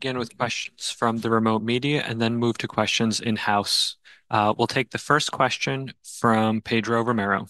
begin with questions from the remote media and then move to questions in-house. We'll take the first question from Pedro Romero.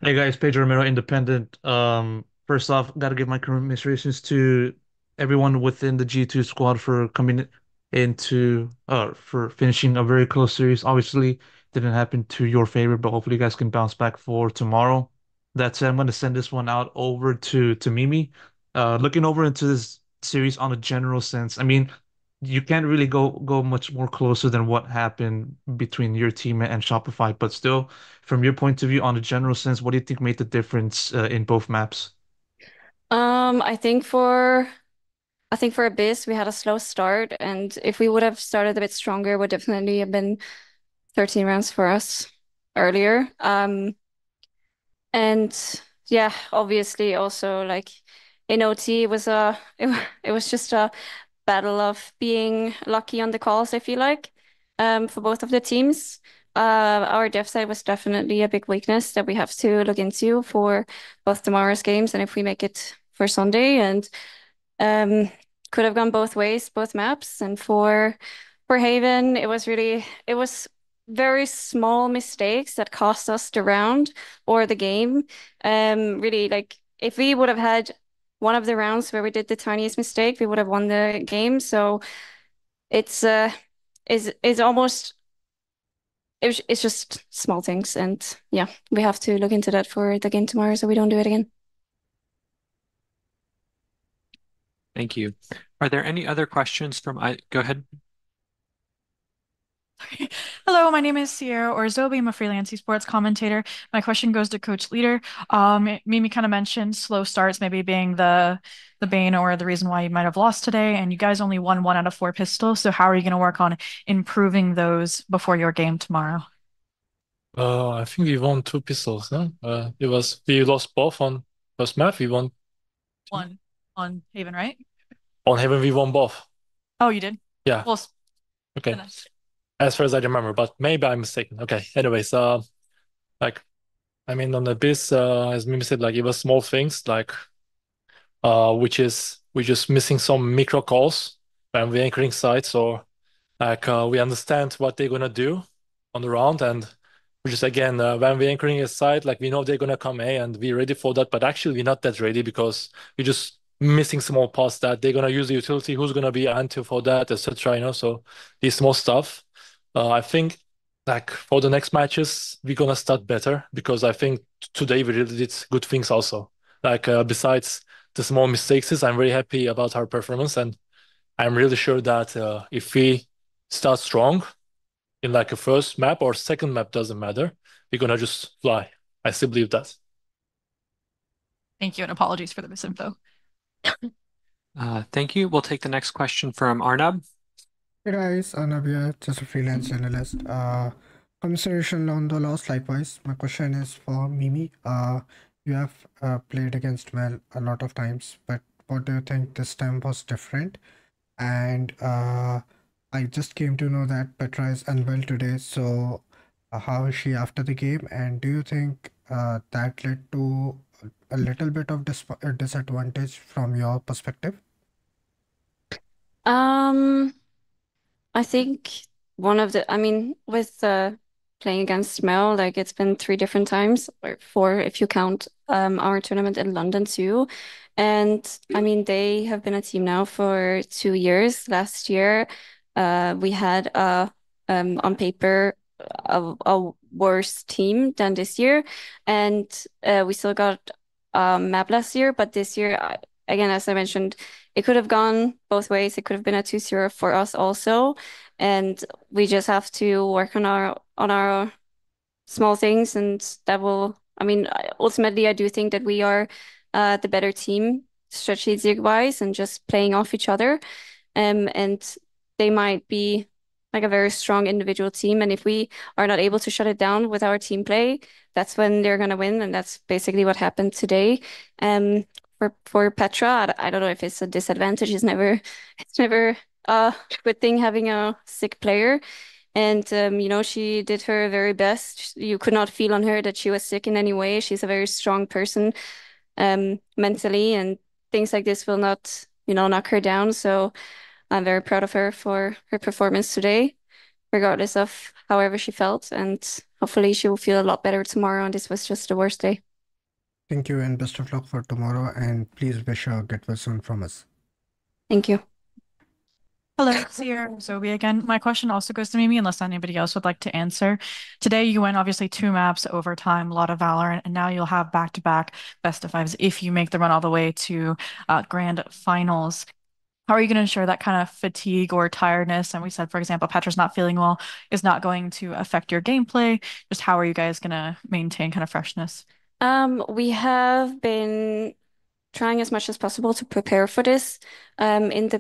Hey guys, Pedro Romero, Independent. First off, gotta give my commiserations to everyone within the G2 squad for coming into for finishing a very close series. Obviously, didn't happen to your favor, but hopefully you guys can bounce back for tomorrow. That said, I'm gonna send this one out over to Mimi. Looking over into this series on a general sense, I mean, you can't really go much more closer than what happened between your team and Shopify, but still, from your point of view, on a general sense, what do you think made the difference in both maps? I think for Abyss we had a slow start, and if we would have started a bit stronger, would definitely have been 13 rounds for us earlier. And yeah, obviously also like in OT it was it was just a battle of being lucky on the calls, I feel like, for both of the teams. Our dev side was definitely a big weakness that we have to look into for both tomorrow's games and if we make it for Sunday. And Um, could have gone both ways, both maps. And for Haven, it was very small mistakes that cost us the round or the game. Really, like if we would have had one of the rounds where we did the tiniest mistake, we would have won the game. So it's is almost it's just small things, and yeah, we have to look into that for the game tomorrow so we don't do it again. Thank you. Are there any other questions from go ahead. Hello, my name is Sierra Orzobi. I'm a freelance esports commentator. My question goes to Coach Leader. Mimi kind of mentioned slow starts maybe being the bane or the reason why you might have lost today, and you guys only won 1 out of 4 pistols. So how are you going to work on improving those before your game tomorrow? I think we won 2 pistols, no? It was we lost both on first map. We won One on Haven, right? on Heaven. We won both. Oh, you did? Yeah. Well, Okay. then As far as I remember, but maybe I'm mistaken. Okay. Anyways, like I mean, on the Abyss, as Mimi said, like it was small things, like which is we're just missing some micro calls when we're anchoring sites, or like we understand what they're gonna do on the round, and we just again when we're anchoring a site, like we know they're gonna come A, and we're ready for that. But actually, we're not that ready because we're just missing small parts that they're gonna use the utility, who's gonna be anti for that, etc. So these small stuff. I think like for the next matches, we're gonna start better because I think today we really did good things also. Like besides the small mistakes, I'm very happy about our performance, and I'm really sure that if we start strong in like a first map or second map, doesn't matter. We're gonna just fly. I still believe that. thank you and apologies for the misinfo. Thank you. We'll take the next question from Arnab. Hey guys, Anabia, just a freelance journalist. Conversation on the loss, likewise. My question is for Mimi. You have played against Mel a lot of times, but what do you think this time was different? And I just came to know that Petra is unwell today, so how is she after the game? And do you think that led to a little bit of disadvantage from your perspective? Um, I think I mean, with playing against Mel, like it's been 3 different times, or 4 if you count our tournament in London too. And I mean, they have been a team now for 2 years. Last year, we had on paper a worse team than this year, and we still got map last year, but this year, again, as I mentioned, it could have gone both ways. It could have been a 2-0 for us also. And we just have to work on our small things, and that will, I mean, ultimately, I do think that we are the better team strategic wise and just playing off each other. And they might be like a very strong individual team. And if we are not able to shut it down with our team play, that's when they're gonna win. And that's basically what happened today. For Petra, I don't know if it's a disadvantage. It's never a good thing having a sick player. And she did her very best. You could not feel on her that she was sick in any way. She's a very strong person mentally, and things like this will not, knock her down. So I'm very proud of her for her performance today, regardless of however she felt. And hopefully she will feel a lot better tomorrow. And this was just the worst day. Thank you and best of luck for tomorrow. And please wish her get well soon from us. Thank you. Hello, it's here, Zoe again. My question also goes to Mimi, unless anybody else would like to answer. Today, you went obviously 2 maps overtime, a lot of Valorant, and now you'll have back-to-back best of fives if you make the run all the way to grand finals. How are you going to ensure that kind of fatigue or tiredness? And we said, for example, Petra's not feeling well is not going to affect your gameplay. Just how are you guys going to maintain kind of freshness? We have been trying as much as possible to prepare for this in the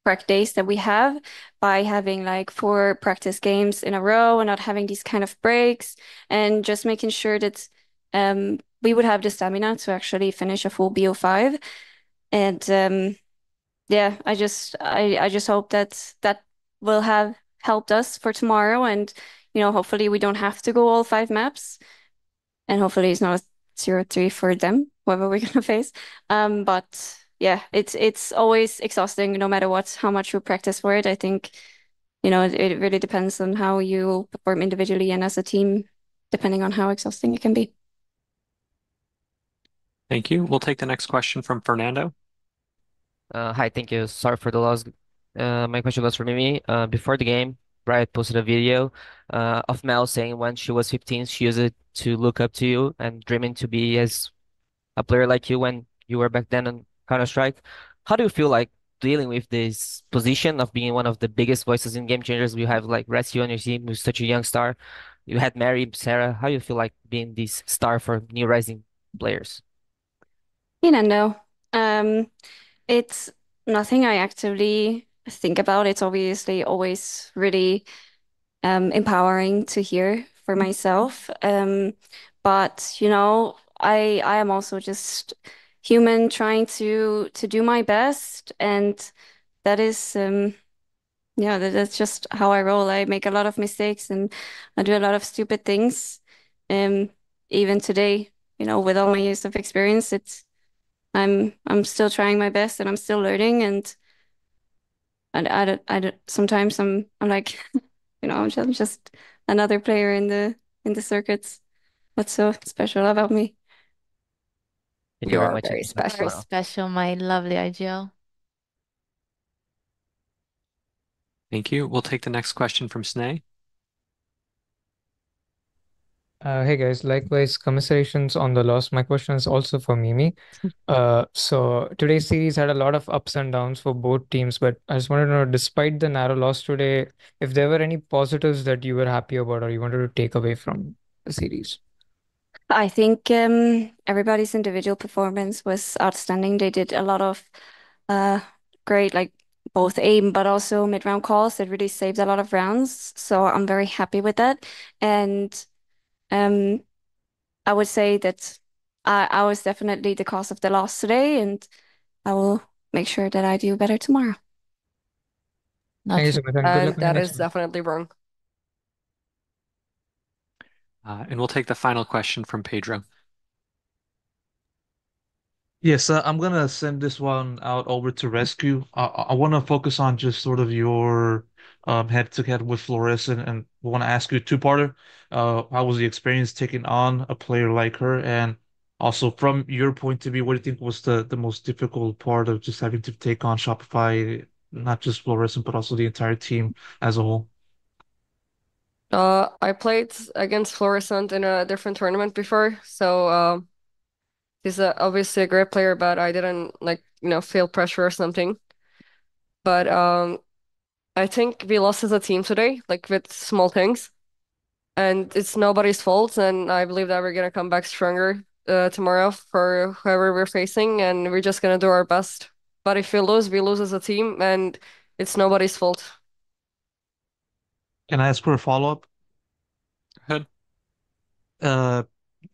prep days that we have by having like 4 practice games in a row and not having these kind of breaks and just making sure that we would have the stamina to actually finish a full BO5. And yeah, I just hope that that will have helped us for tomorrow and hopefully we don't have to go all 5 maps and hopefully it's not 0-3 for them, whoever we're gonna face. But yeah, it's always exhausting no matter what, how much we practice for it. I think, it really depends on how you perform individually and as a team, depending on how exhausting it can be. Thank you. We'll take the next question from Fernando. Hi, thank you. Sorry for the loss. My question was for Mimi. Before the game, Riot posted a video of Mel saying when she was 15, she used it to look up to you and dreaming to be as a player like you when you were back then on Counter-Strike. How do you feel like dealing with this position of being one of the biggest voices in Game Changers? We have like Rescue on your team, who's such a young star. You had Mary, Sarah. How do you feel like being this star for new rising players? No. It's nothing I actively think about. It's obviously always really empowering to hear for myself. But I am also just human trying to do my best, and that is yeah, that's just how I roll. I make a lot of mistakes and I do a lot of stupid things. Um, Even today, with all my years of experience, I'm still trying my best and I'm still learning and sometimes I'm like, I'm just another player in the circuits. What's so special about me? Thank you You very are much very and good luck special. Very tomorrow. special, my lovely IGL. Thank you. We'll take the next question from Sneh. Hey guys, likewise, commiserations on the loss. My question is also for Mimi. So today's series had a lot of ups and downs for both teams, but I just wanted to know, despite the narrow loss today, if there were any positives that you were happy about or you wanted to take away from the series. I think everybody's individual performance was outstanding. They did a lot of uh great like both aim but also mid-round calls that really saved a lot of rounds. So I'm very happy with that. And um I would say that I was definitely the cause of the loss today, and I will make sure that I do better tomorrow. Thank Not you true. so much and good luck in the That next is one. definitely wrong. And we'll take the final question from Pedro. Yes, I'm gonna send this one out over to Rescue. I want to focus on just sort of your head-to-head with Fluorescent, and want to ask you a two-parter. How was the experience taking on a player like her, and also from your point of view, what do you think was the most difficult part of just having to take on Shopify, not just Fluorescent, but also the entire team as a whole? I played against Fluorescent in a different tournament before, so he's obviously a great player, but I didn't like, feel pressure or something. But I think we lost as a team today, like with small things, and it's nobody's fault. And I believe that we're gonna come back stronger tomorrow for whoever we're facing, and we're just gonna do our best. But if we lose as a team, and it's nobody's fault. Can I ask for a follow-up? Go ahead. Uh,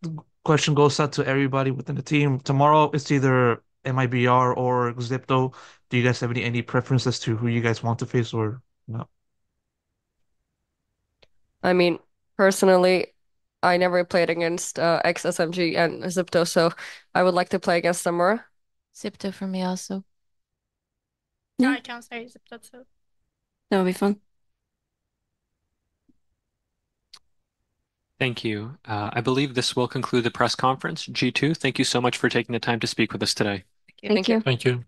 the question goes out to everybody within the team. Tomorrow it's either MIBR or Xipto. Do you guys have any preference as to who you guys want to face or no? I mean, personally, I never played against ex-SMG and Zipto, so I would like to play against Samura. Zipto for me also. Yeah. I can say Zipto too. That would be fun. Thank you. I believe this will conclude the press conference. G2, thank you so much for taking the time to speak with us today. Thank you. Thank you.